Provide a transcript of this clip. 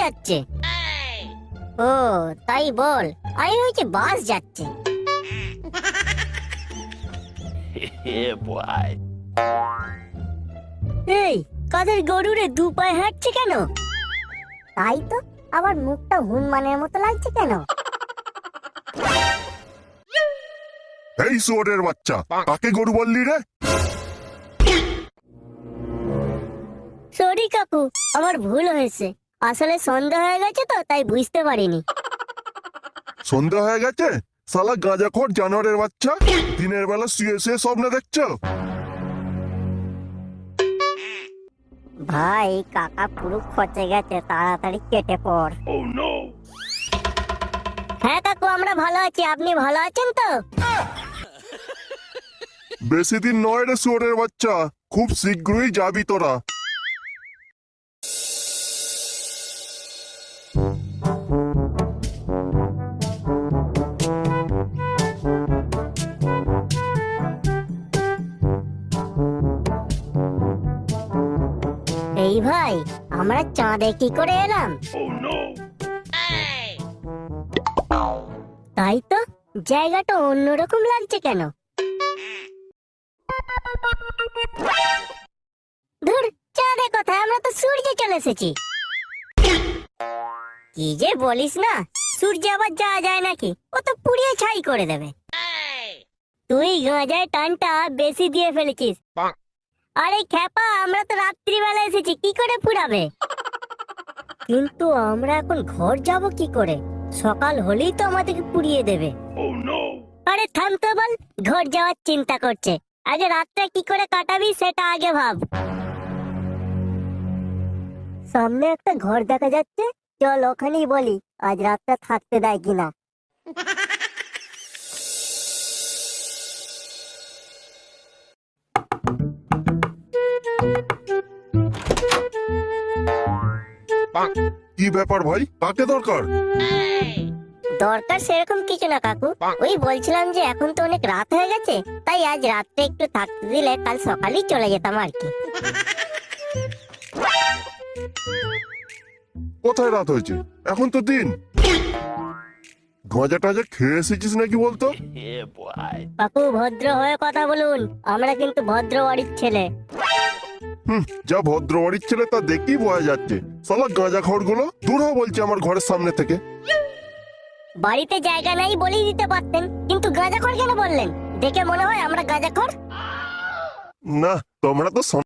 যাচ্ছে? ও তাই বল, আমি হচ্ছে বাস যাচ্ছে। এই কাদের গরুরে দু পায়ে হাঁটছে কেন? তাই তো, আবার মুখটা হনুমানের মতো লাগছে কেন? এই শুয়োরের বাচ্চা, কাকে গরু বললি রে? সরি কাকু, আমার ভুল হয়েছে। আসলে সন্ধ্যা হয়ে গেছে তো, তাই বুঝতে পারিনি। সন্ধ্যা হয়ে গেছে? শালা গাঁজাখোর জানোয়ারের বাচ্চা, দিনের বেলা শুয়ে শুয়ে স্বপ্ন দেখছো? ভাই কাকা পুরো খচে গেছে, তাড়াতাড়ি কেটে পড়। হ্যাঁ কাকু, আমরা ভালো আছি, আপনি ভালো আছেন তো? বেশি দিন নয় রে শুয়োরের বাচ্চা, খুব শীঘ্রই যাবি তোরা। এই ভাই, আমরা চাঁদে কি করে এলাম? তাই তো, জায়গাটা অন্যরকম লাগছে কেন? ধুর, চাঁদে কোথায়, আমরা তো সূর্যে চলে এসেছি। কি যে বলিস না, সূর্যে আবার যাওয়া যায় নাকি? ও তো পুড়িয়ে ছাই করে দেবে। তুই গাঁজায় টানটা বেশি দিয়ে ফেলেছিস। আরে খ্যাপা, আমরা তো রাত্রিবেলা এসেছি, কি করে পুড়াবে? কিন্তু আমরা এখন ঘর যাব কি করে? সকাল হলেই তো আমাদেরকে পুড়িয়ে দেবে। আরে থাম তো বল, ঘর যাওয়ার চিন্তা করছে, আগে রাতটা কি করে কাটাবি সেটা আগে ভাব। সামনে একটা ঘর দেখা যাচ্ছে, চল ওখানেই বলি আজ রাতটা থাকতে দেয় কিনা। কি ব্যাপার ভাই, কাকে দরকার? দরকার সেরকম কিছু না কাকু, ওই বলছিলাম যে এখন তো অনেক রাত হয়ে গেছে, তাই আজ রাতটা একটু থাকতে দিলে কাল সকালেই চলে যেতাম আর কি। কোথায় রাত হয়েছে? এখন তো দিন। গাঁজা টাজা খেয়ে এসেছিস নাকি বলতো? কাকু ভদ্র হয়ে কথা বলুন, আমরা কিন্তু ভদ্র বাড়ির ছেলে। যা ভদ্র বাড়ির ছেলে তা দেখেই বোঝা যাচ্ছে। শালা গাঁজা খড় গুলো দূর হ বলছে আমার ঘরের সামনে থেকে। বাড়িতে জায়গা নাই বলেই দিতে পারতেন, কিন্তু গাঁজাখোর কেন বললেন? দেখে মনে হয় আমরা গাঁজাখোর। না, তোমরা তো